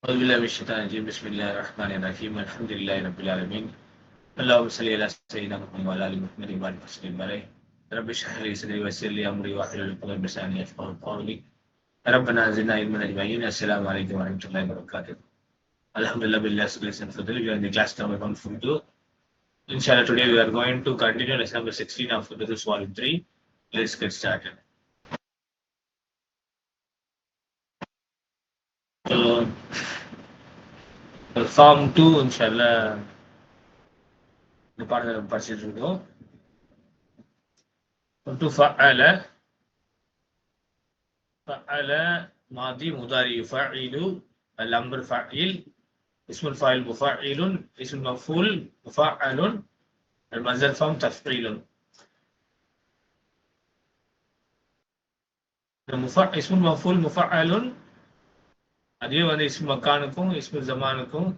أعوذ بالله من الشيطان الرجيم بسم الله الرحمن الرحيم الحمد لله رب العالمين اللهم صل على سيدنا محمد وعلى آل محمد وبارك وسلم عليه رب اشرح لي صدري ويسر لي أمري واحلل عقدة من لساني يفقهوا قولي ربنا زدنا علما أجمعين السلام عليكم ورحمة الله وبركاته Alhamdulillah billah grace and fadl we are in the class number 142. Inshallah today we are going to continue lesson number 16 of Durus volume 3. Let's get started. So form 2 inshallah the part of purchase video. To فعل ماضي مضارع يفعل الأمر فاعل اسم الفاعل مفعل اسم المفعول مفعل المصدر فهم تفعيل اسم المفعول مفعل அதே வந்து இஸ்மு மக்கானுக்கும் இஸ்மு ஜமானுக்கும்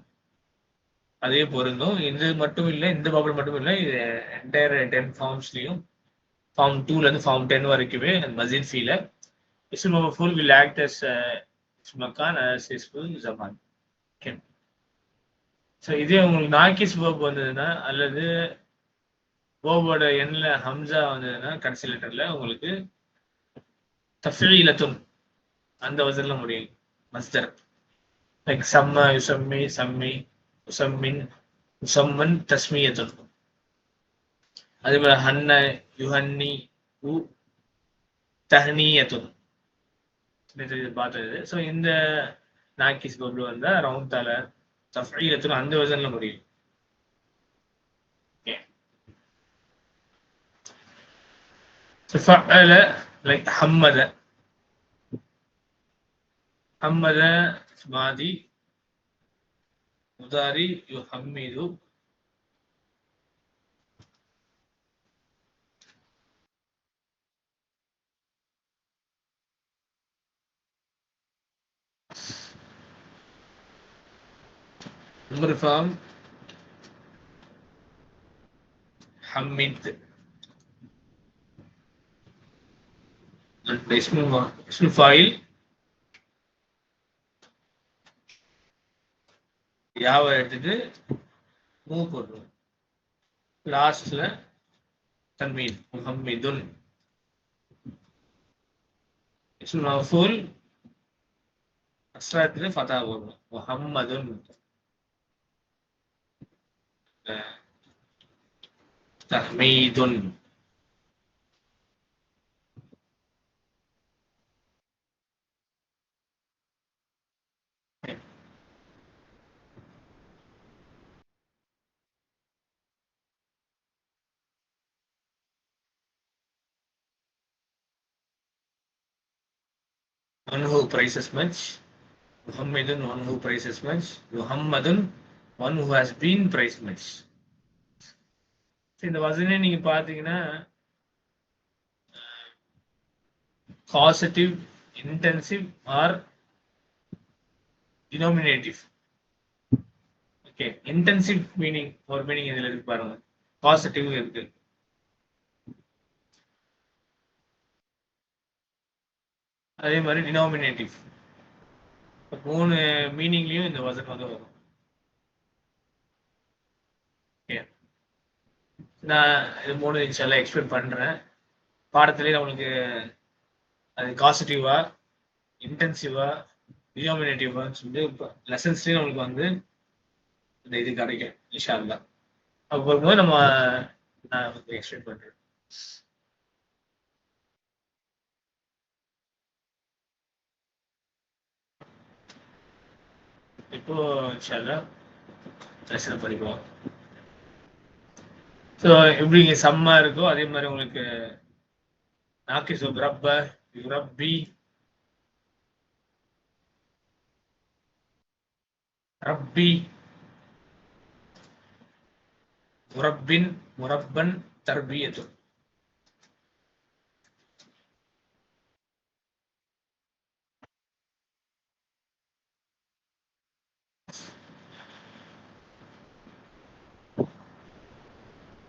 அதே பொருந்தும். இது மட்டும் இல்லை, இந்த problem மட்டும் இல்லை, இது என்டையர் 10 ஃபார்ம்ஸ்லையும் ஃபார்ம் 2லேருந்து ஃபார்ம் 10 வரைக்குமே மஸீத் ஃபீல இஸ்மு மஃபூல் will act as இஸ்மு மக்கான் as இஸ்மு ஜமான். ஓகே, ஸோ இதே உங்களுக்கு நாக்கிஸ் வேர்ப் வந்ததுன்னா அல்லது வேர்போட எண்ணில் ஹம்சா வந்ததுன்னா கடைசி லெட்டர்ல உங்களுக்கு தஃபீலத்துன் அந்த வசனில் முடியும். மஸ்தர் லைக் சம்ம யுசம்மி சம்மி உசம்மின் உசம்மன் தஸ்மியத்துன். அதே மாதிரி ஹன்ன யுஹன்னி உ தஹ்னியத்துன் பார்த்தது. ஸோ இந்த நாக்கிஸ் வேர்ப்ல வந்தா ரவுண்ட் தால தஃபீலத்துன் அந்த வசனில் முடியும். فعل like حمد ماضي مضارع يحمد مرفوع حمد اسم الفاعل யாவ எடுத்துட்டு மூவ் போடுறோம். லாஸ்ட்ல தன்வீன் முஹம்மிதுன். இஸ்முல் மஃபூல் அஸ்ராத்துல ஃபதா போடுறோம். முஹம்மதுன் தஹ்மீதுன். One who prices much. Muhammadun, one who prices much. Muhammadun, one who has been priced much. இந்த வசனே நீங்க பாத்தீங்கன்னா causative, intensive or denominative. Okay, intensive meaning ஒரு மீனிங் இதுல இருக்கு பாருங்க, பாசிட்டிவ் இருக்கு. அதே மாதிரி டினோமினேட்டிவ். 3 மீனிங்லயும் இந்த வசனம் வந்து வரும். நான் இது 3 இன்ஷால்லா எக்ஸ்பிளைன் பண்றேன். பாடத்திலே நம்மளுக்கு அது காசிட்டிவா, இன்டென்சிவா, டினோமினேட்டிவான்னு சொல்லிட்டு லெசன்ஸ்லயும் நம்மளுக்கு வந்து இந்த இது கிடைக்கும் இன்ஷால்லா. அப்போ வரும்போது நான் வந்து எக்ஸ்பிளைன் பண்றேன். இப்போ இன்ஷால்லா லெசன் படிப்போம். ஸோ எப்படி இங்கே சம்மா இருக்கோ அதே மாதிரி உங்களுக்கு நாக்கிஸ் ரப்ப யுரப்பி ரப்பி முரப்பின் முரப்பன் தர்பியத்து.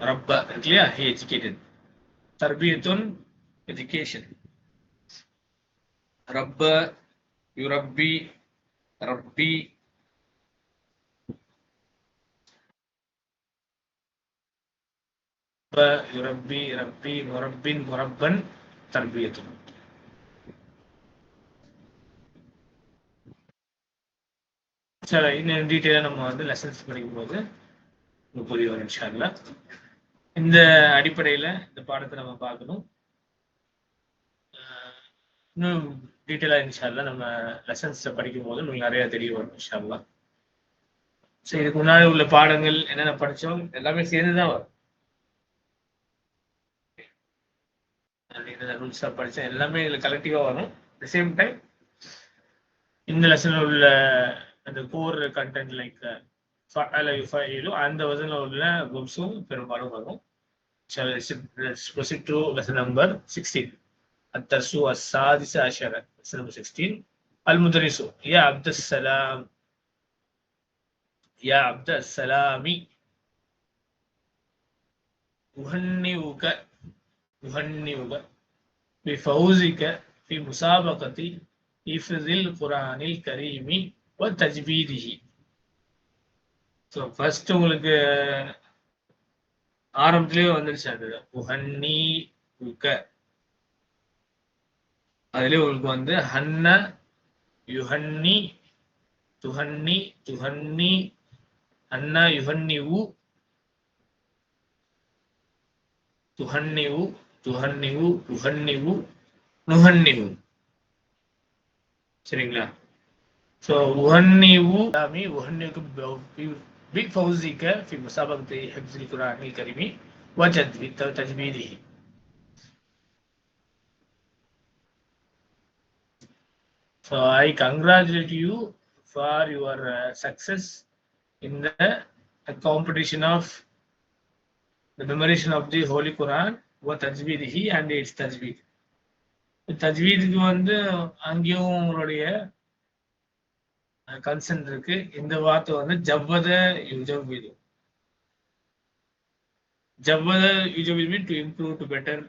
ரப்ப இருக்கு இல்லையா, he educated. தர்பியத்துன் education. ரப்ப யுரப்பி ரப்பி யுரப்பி ரப்பி முரப்பின் முரப்பன் தர்பியத்து. சரி, இன்னும் டீட்டெயிலாக நம்ம வந்து லெசன்ஸ் படிக்கும் போது புரிய வரும் இன்ஷா அல்லாஹ். இந்த அடிப்படையில் இந்த பாடத்தை நம்ம பார்க்கணும். இன்னும் டீட்டெயிலாக இன்ஷா அல்லாஹ் நம்ம லெசன்ஸ் படிக்கும் போது உங்களுக்கு நிறைய தெரிய வரும் இன்ஷா அல்லாஹ். சரி, இதுக்கு முன்னாடி உள்ள பாடங்கள் என்னென்ன படித்தோம் எல்லாமே சேர்ந்து தான் வரும். ரூல்ஸா படித்தேன் எல்லாமே இதில் கலெக்டிவாக வரும். அட் த சேம் டைம் இந்த லெசனில் உள்ள அந்த கோர் கண்டென்ட் லைக் அந்த வசனில் உள்ள புக்ஸும் பெரும்பாலும் வரும். Let's proceed to lesson number 16. الدرس السادس عشر. lesson number 16. المدرس يا عبد السلام يا عبد السلام أهنئك بفوزك في مسابقة حفظ القرآن الكريم وتجويده. So first உங்களுக்கு ஆரம்பத்திலேயே வந்துருச்சு அது உஹன்னி உக்க. அதுலேயே உங்களுக்கு வந்து ஹன்ன யுஹன்னி துஹன்னி துஹன்னி அன்னா யுஹன்னி உ துஹன்னி உ துஹன்னி உ உஹன்னி உ நுஹன்னி உ. சரிங்களா? ஸோ உஹன்னி உ உஹன்னிக்கு بفوزك في مسابقة حفظ القرآن الكريم وتجويده. So I congratulate you for your success in the competition of the memorization of the Holy Quran وتجويده and its tajweed. தஜ்வீதுக்கு வந்து அங்கேயும் உங்களுடைய கன்சென்ட் இருக்கு. இந்த வார்த்தை வந்து ஜவ்வத யுஜவ்விது. ஜவ்வத யுஜவ்விது mean to improve to better.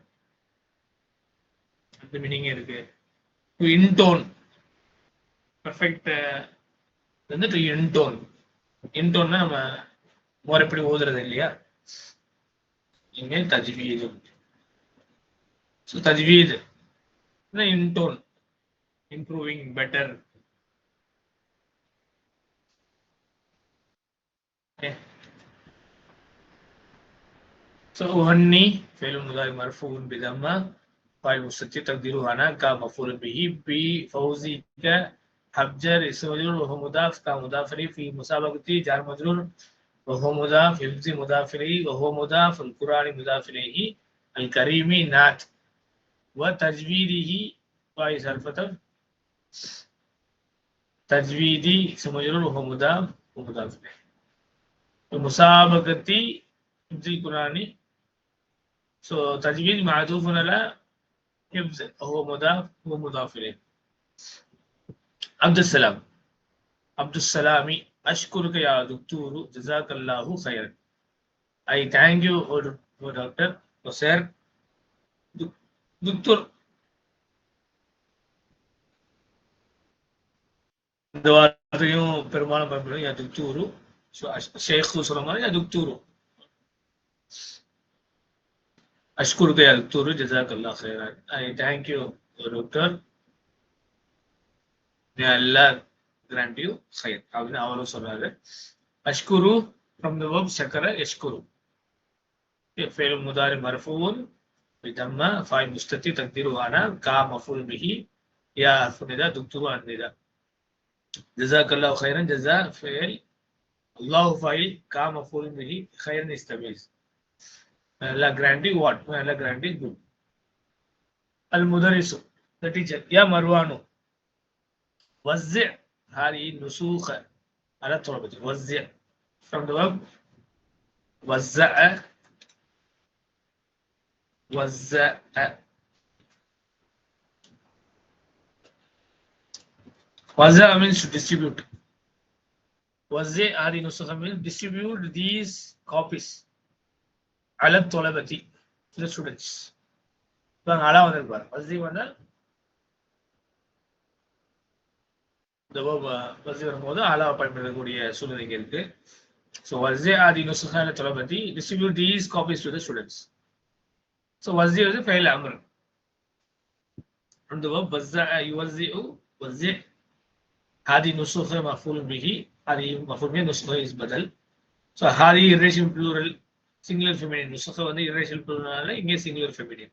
அந்த மீனிங் இருக்கு. டு இன்டோன் பெர்ஃபெக்ட் வந்து டு இன்டோன். இன்டோன்னா நம்ம முறைப்படி ஓதுறது இல்லையா? இங்கே தஜ்வீது. ஸோ தஜ்வீது intone improving better. So أهني فعل مضارع مرفوع بضمة فاعل مستتر تقديره أنا كمفعول به بفوزك حبجر اسم مجرور وهو مضاف كمضاف إليه في مسابقة جار مجرور وهو مضاف حفظ مضاف إليه وهو مضاف القرآن مضاف إليه الكريم نعت وتجويده فاعل حرف تجويدي اسم مجرور وهو مضاف ومضاف إليه مسابقة حفظ القرآن. So تجويد معطوف على حفظ هو مضاف ومضاف إليه. عبد السلام عبد السلام أشكرك يا دكتور جزاك الله خيرا. I thank you for doctor or sir. دكتور இந்த வார்த்தையும் பெரும்பாலும் பயன்படும். யா துக்தூரு ஷேக் சொல்ற மாதிரி யா துக்தூரு. أشكرك يا دكتور جزاك الله خيرا. I thank you doctor. May Allah grant you خير. அப்படின்னு அவரும் சொல்றாரு. أشكرو from the verb شكر يشكر. فعل مضارع مرفوع بضمة فاعل مستتر تقديره أنا كمفعول به يا حرف نداء دكتور النداء. جزاك الله خيرا جزاء فعل الله فاعل كمفعول به خيرا يستميز. Allah grant you what? Allah grant you good. المدرس the teacher يا مروان وزع هذه النسوخ على الطلبة. وزع from the verb وزع وزع. وزع means to distribute. وزع هذه النسوخ means distribute these copies على الطلبة to the students. على வந்திருப்பார். வசி வந்தால் இந்த வசி வரும்போது அலாவை பயன்படுத்தக்கூடிய சூழ்நிலைக்கு இருக்கு. So وزع هذه النسخة لطلبتي, distribute these copies to the students. So وزع is فعل أمر. And the verb وزع يوزع, وزع هذه النسخة مفعول به, هذه مفعول به, نسخة is بدل. So هذه irrational plural singular feminine, நுஸ்ஹா வந்து irrational pluralனால இங்கே singular feminine.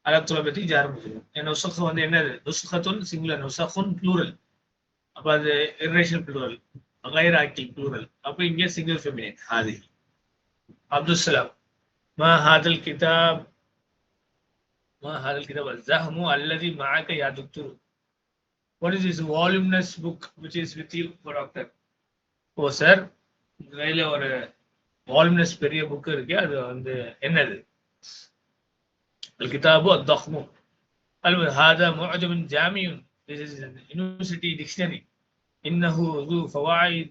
على طلبتي جار مجرور. நுஸ்ஹா வந்து என்னது? நுஸ்ஹத்துன் singular, நுஸ்ஹுன் plural. அப்ப அது irrational plural, غير active plural. அப்ப இங்கே singular feminine هذه. عبد السلام ما هذا الكتاب الزهم الذي معك يا دكتور. What is this voluminous book which is with you for doctor? ஓ sir, கையில ஒரு வால்யூமினஸ் பெரிய புக் இருக்கு, அது வந்து என்னது? الكتاب الضخم. هذا معجم جامع. This is an university dictionary. إنه ذو فوائد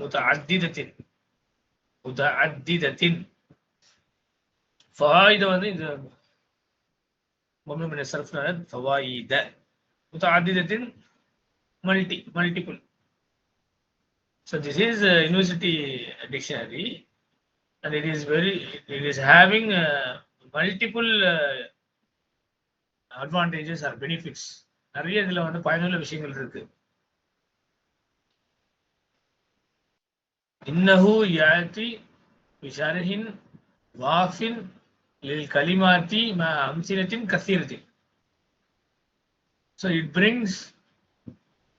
متعددة. فوائد வந்து இது ممنوع من الصرف فوائد متعددة multiple. So this is a university dictionary, and it is having multiple advantages or benefits. நிறைய இதுல வந்து பயனுள்ள விஷயங்கள் இருக்கு. إنه يأتي بشرح واف للكلمات مع أمثلة كثيرة. So it brings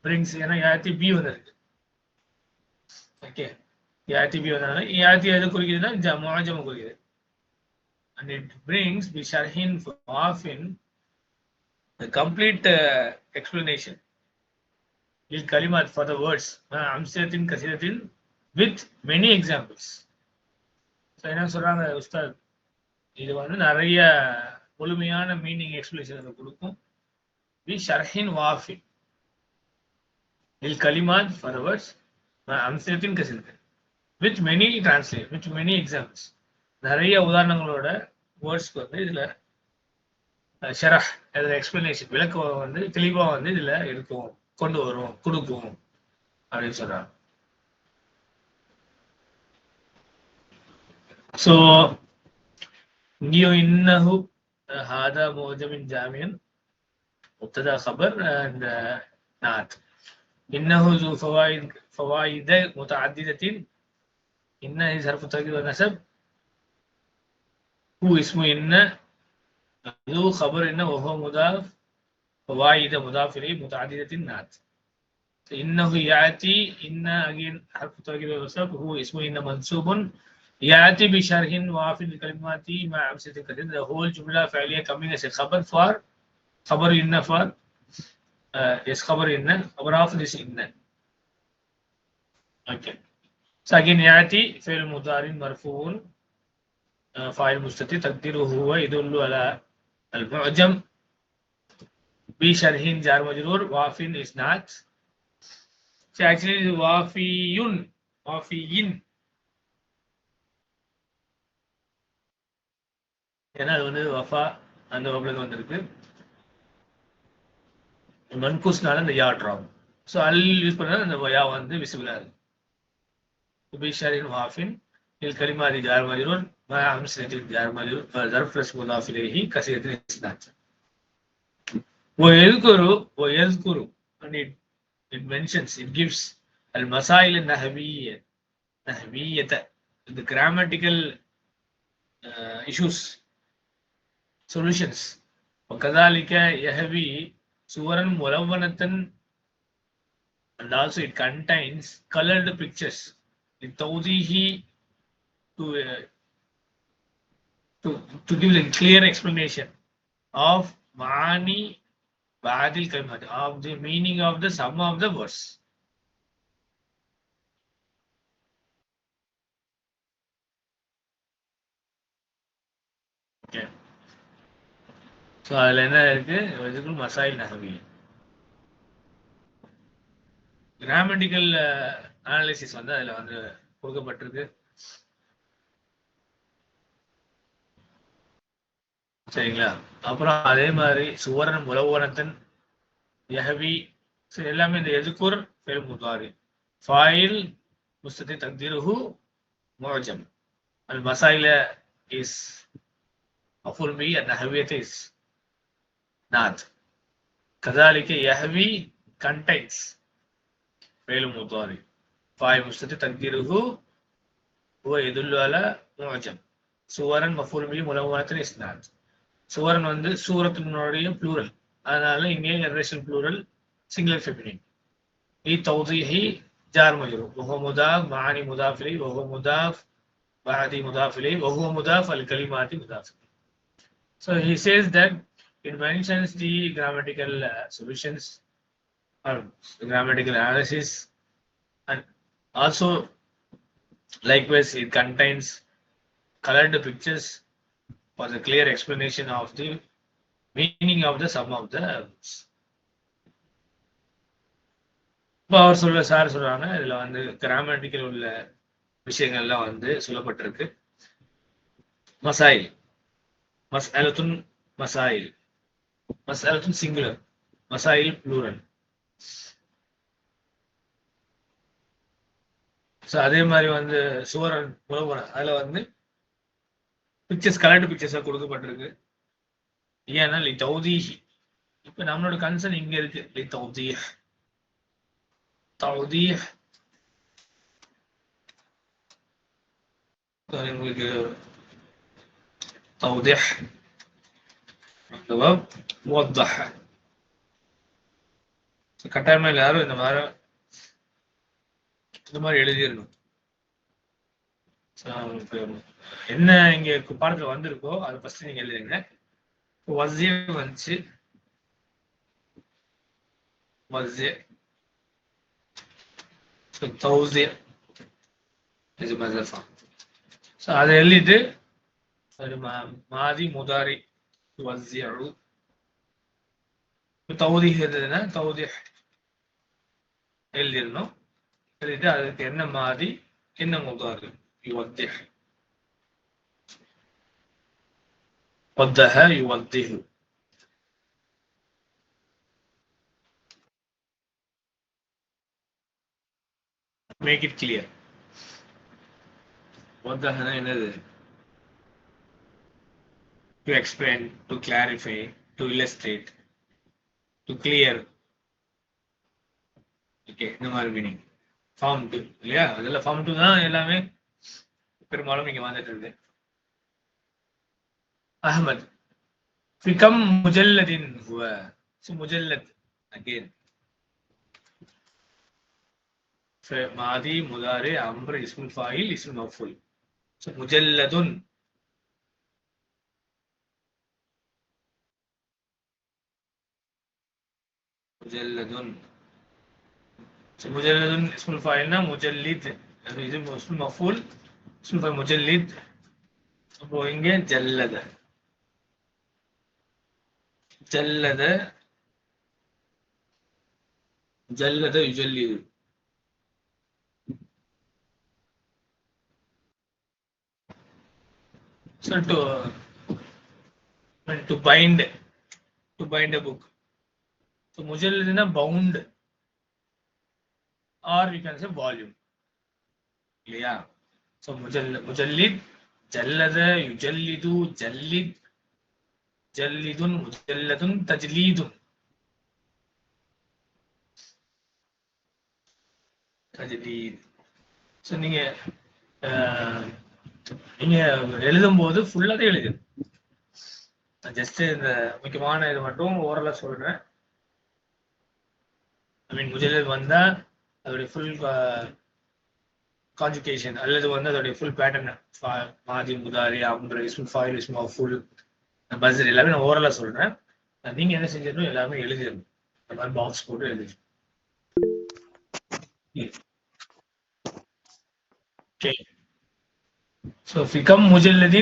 ஏன்னா யாத்தி பி வந்திருக்கு. ஓகே, யாத்தி பி வந்தனால யாத்தி எது குறிக்குதுன்னா முஅஜம் குறிக்குது. And it brings bisharhin wafin the complete explanation lil kalimat for the words amsilatin kasiratin with many examples. So என்ன சொல்றாங்க உஸ்தாத், இது வந்து நிறைய முழுமையான மீனிங் எக்ஸ்பிளேஷன் கொடுக்கும். bisharhin wafin lil kalimat for the words amsilatin kasiratin with many translate with many examples. நிறைய உதாரணங்களோட வேர்ட்ஸ்க்கு வந்து இதுல ஷரஹ், அதுல எக்ஸ்பிளனேஷன் விளக்கம் வந்து தெளிவா வந்து இதுல இருக்கும், கொண்டு வரும், கொடுக்கும் அப்படின்னு சொல்றாங்க. ஸோ இங்கேயும் இன்னஹு ஹாதா மோஜமின் ஜாமியன் முப்ததா خبر and நாத். இன்னஹு ذو فوائد متعددة. إن is حرف التوكيد والنسب. هو اسم إن. ذو خبر إن وهو مضاف. فوائد مضاف إليه متعددة نات. إنه يأتي. إن again حرف التوكيد والنسب. هو اسم إن منصوب. يأتي بشرح واف للكلمات مع أمثلة كثيرة. The whole جملة فعلية coming as a خبر for خبر إن for yes خبر إن خبر of this إن. Okay. So again يأتي فعل مضارع مرفوع فاعل مستتر تقديره هو يدل على المعجم بشرح جار مجرور. وافين is not. So actually وافيون ஏன்னா அது வந்து வஃபா அந்த வப்ல வந்திருக்கு, மன்கூஸ்னால அந்த யா ட்ராப். ஸோ அல் யூஸ் பண்ணா அந்த யா வந்து விசிபிளா இருக்கு. بشرح وافين للكلمات جار مجرور مع أمثلة جار مجرور ظرف رسم مضاف إليه كثيرة الإسناد. ويذكر and it mentions, it gives المسائل النحوية the grammatical issues solutions. وكذلك يهوي صورا ملونة, and also it contains colored pictures للتوضيح to give a clear explanation of maani ba'dil kalimat, of the meaning of the sum of the verse. Okay. So அதுல என்ன இருக்கு? இதுக்கு மசாயில் நஹவி grammatical analysis வந்து அதுல வந்து கொடுக்கப்பட்டிருக்கு. சரிங்களா? அப்புறம் அதே மாதிரி சுவரன் முலவோனத்தன் யஹவி சரி எல்லாமே இந்த எதுக்குர் ஃபெயில் முதாரி ஃபாயில் முஸ்ததி தக்தீருஹு முஅஜம் அல் மசாயில இஸ் மஃபூல் பிஹி அந்நஹவியத்து இஸ் நாத் கதாலிக யஹ்வி contains ஃபெயில் முதாரி ஃபாயில் முஸ்ததி தக்தீருஹு هو يدل على معجم صورا مفعول به ملونة اسناد சுவரன் வந்து சூரத்தினுடைய ப்ளூரல் அதனால இங்கே irrational plural singular feminine لتوضيح جار مجرور وهو مضاف معاني مضاف اليه وهو مضاف بعد مضاف اليه وهو مضاف الكلمات مضاف. So he says that it mentions the grammatical solutions or grammatical analysis and also likewise it contains colored pictures for the clear explanation of the meaning of the sum of the verbs. இப்போ அவர் sir சொல்றாங்க இதுல வந்து grammatical உள்ள விஷயங்கள்லாம் வந்து சொல்லப்பட்டிருக்கு. மசாயில் மஸ்அலத்துன் மசாயில் மஸ்அலத்துன் singular மசாயில் plural. So அதே மாதிரி வந்து சுவரன் புலவரன் அதுல வந்து பிக்சர்ஸ் கலர்டு பிக்சர்ஸா கொடுக்கப்பட்டிருக்கு. ஏன்னா லி தௌதீஹி இப்ப நம்மளோட கன்சர்ன் இங்க இருக்கு லி தௌதீஹ் தௌதீஹ் உங்களுக்கு توضيح الجواب موضح கட்டாயமா எல்லாரும் இந்த மாதிரி எழுதிடணும். என்ன இங்க பாடத்துல வந்திருக்கோ அதை ஃபர்ஸ்ட் நீங்க எழுதுங்க. வஸ்ஸிய வந்துச்சு வஸ்ஸிய தௌஸிய இது மஸஃபா. ஸோ அதை எழுதிட்டு மாதி முதாரி வஸ்ஸியு தௌதீஹ் இருந்ததுன்னா தௌதீஹ் எழுதிடணும். எழுதிட்டு அதுக்கு என்ன மாதி என்ன முதாரி யுவத்திஹ் وضح يوضح. Make it clear. وضحنا என்னது? To explain, to clarify, to illustrate, to clear. Okay இந்த மாதிரி மீனிங் ஃபார்ம் 2 இல்லையா? அதெல்லாம் ஃபார்ம் 2 தான் எல்லாமே பெரும்பாலும் இங்க வந்துட்டு இருக்கு. Ahmad في كم مجلد هو؟ so مجلد again ماضي مضارع امر اسم الفاعل اسم المفعول. so مجلد مجلد so مجلد اسم الفاعلنا مجلد اسم المفعول اسم الفاعل مجلد. அப்போ இங்க ஜல்லத ஜல்லத ஜல்லத யுஜல்லிது. So to bind a book. So mujallidina bound or we can say volume. Yeah. So mujallid jallada yujallidu jallid jallidun mujalladun tajlidun tajlid. So நீங்க எழுதும் போது ஃபுல்லாவே எழுது. ஜஸ்ட் இந்த முக்கியமான இது மட்டும் ஓரலா சொல்றேன். ஐ மீன் முஜல்லத் வந்தா அதோட ஃபுல் கான்ஜுகேஷன் அல்லது வந்து அதோட ஃபுல் பேட்டர்ன் மாதி முதாரி அம்ர் இஸ்முல் ஃபாயில் இஸ்முல் மஃபூல் பஸ்ர் எல்லாமே நான் ஓரலா சொல்றேன். நீங்க என்ன செஞ்சிடணும் எல்லாமே எழுதிடணும். இந்த மாதிரி பாக்ஸ் போட்டு எழுதிடணும். Okay. So في كم مجلد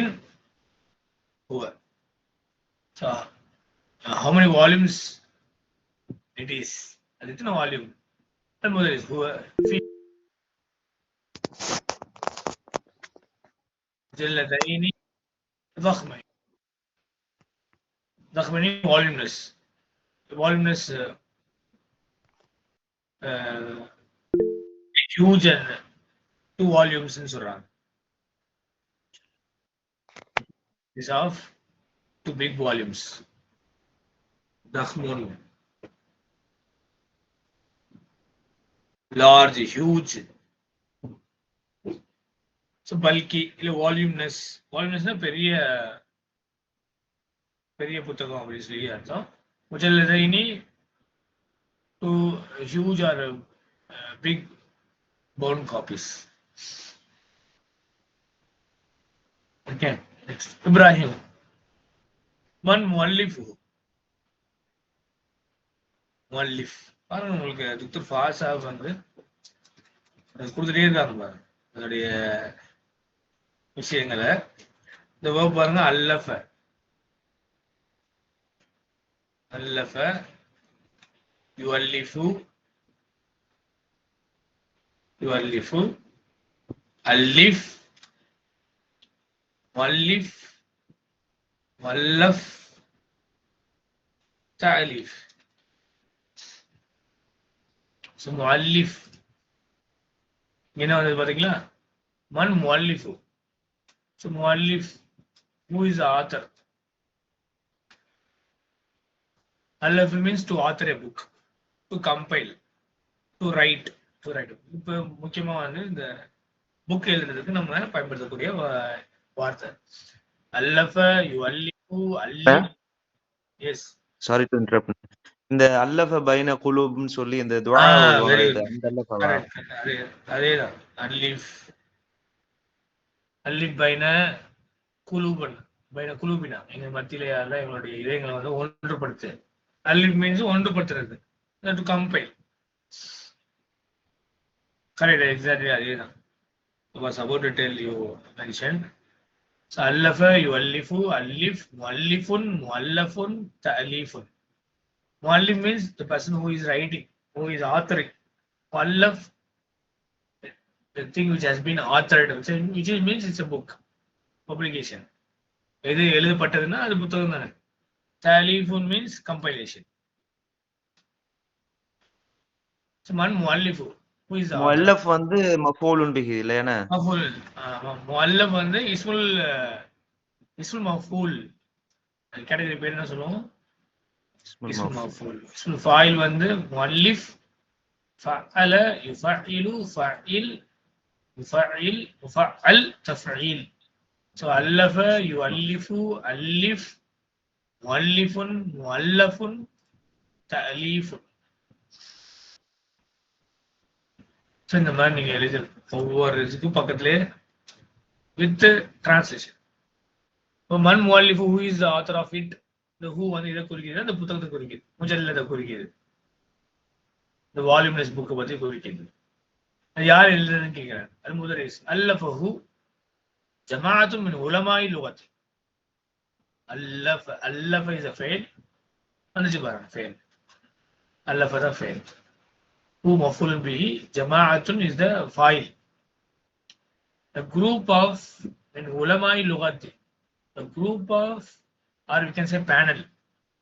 هو? So how many volumes it is? அது எத்தனை வால்யூம்? المدرس هو في مجلدين ضخمين voluminous ஹியூஜ் அண்ட் 2 வால்யூம்ஸ்னு சொல்றாங்க. Is of 2 big volumes. தஹ்முன் லார்ஜ், ஹியூஜ். ஸோ பல்கி இல்லை வால்யூம்னஸ். வால்யூம்னஸ்னா பெரிய பெரிய புத்தகம் அப்படின்னு சொல்லி அர்த்தம். முஜல்லதைனி two huge or big bound copies. Okay, next. Ibrahim. Man muallifuhu. முல்லif. பாருங்க, உங்களுக்கு டாக்டர் ஃபாஸ் சாஹிப் வந்து கொடுத்துட்டே இருக்காங்க பாருங்க அதோடைய விஷயங்களை. இந்த வேர்ப் பாருங்க, அல்லஃப. அல்லஃப யுஅல்லிஃபு, யுஅல்லிஃபு, அல்லிஃப், முல்லif, முல்லஃப், தஅலீஃப். ஸோ முல்லif என்ன வந்து பாத்தீங்களா? மன் முல்லifு. ஸோ முல்லif, who is the author? Allaf means to author a book, to compile, to write, to write. இப்போ முக்கியமா வந்து இந்த புக் எழுதுறதுக்கு நம்ம பயன்படுத்தக்கூடிய வார்த்தை அல்லஃப யுஅல்லிஃபு, அல்லிஃப். Yes, sorry to interrupt. இந்த அல்லஃப பைன குலூப்னு சொல்லி இந்த துஆ ஓதுவாங்க, இது அந்த அல்லஃபவா? அதேதான். அல்லிஃப், அல்லிஃப் பைன குலூபன், பைன குலூபினா, எங்க மத்தியில யாரெல்லாம் எங்களுடைய இதயங்களை வந்து ஒன்றுபடுத்து. அல்லிஃப் மீன்ஸ் ஒன்றுபடுத்துறது, டு கம்பைல். கரெக்ட், எக்ஸாக்ட்லி அதேதான். was about to tell you mentioned. So allafa yuallifu, allif, muallifun, muallafun, ta'lifun. Muallif means the person who is writing, who is authoring. Muallaf, the thing which has been authored, which means it's a book, publication. எது எழுதப்பட்டதுன்னா அது புத்தகம் தானே. ta'lifun means compilation. So man muallifu, who is the author? முல்லஃப் வந்து மஃபூலுன் பிஹி இல்லையா? மஃபூல். முல்லஃப் வந்து இஸ்முல் மஃபூல். Category பேர் என்ன சொல்லுவோம்? இஸ்முல் மஃபூல். இஸ்முல் ஃபாயில் வந்து முல்லif, ஃபஅல, யுஃபஇலு, ஃபஇல், முஃபஇல், முஃபஅல், தஃஈல். ஸோ அல்லஃப யுஅல்லிஃபு, அல்லிஃப், முல்லifun, முல்லஃபுன், தஅலீஃபுன். ஸோ இந்த மாதிரி நீங்க எழுதி ஒவ்வொரு இதுக்கும் பக்கத்துலேயே வித் டிரான்ஸ்லேஷன். இப்போ மன் முல்லif, who is the author of it? இந்த ஹூ வந்து இதை குறிக்கிறது, அந்த புத்தகத்தை குறிக்கிறது, முஜல்லதை குறிக்கிறது, இந்த வால்யூம்லெஸ் புக்கை பத்தி குறிக்கிறது. அது யார் எழுதுறதுன்னு கேட்கிறேன். அது முதரீஸ். அல்லஃபஹு ஜமாஅத்துன் மின் உலமாஇ லுகத். அல்லஃப, அல்லஃப இஸ் a fail. வந்துச்சு பாருங்க, fail. அல்லஃப தான் fail. ஹூ மஃபூலுன் பிஹி, ஜமாஅத்துன் is the fa'il. A group of min உலமாஇ லுகத். A group of, or we can say panel.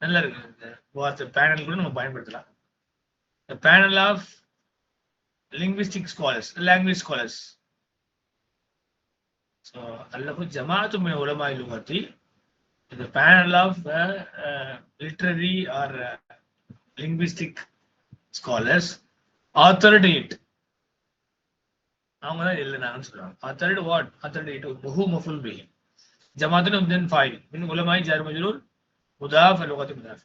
நல்லா இருக்கு இந்த வார்த்தை, பேனல் கூட நம்ம பயன்படுத்தலாம். A panel of linguistic scholars, language scholars. So allahu jama'atu min ulama al-lughati, the panel of literary or linguistic scholars authored it. அவங்க தான் எழுதுனாங்கன்னு சொல்றாங்க. authored what? authored it, who maf'ul bihi. ஜமாஅத்துன் then fa'il min ulama jar majrur, mudaf al-lughati mudaf.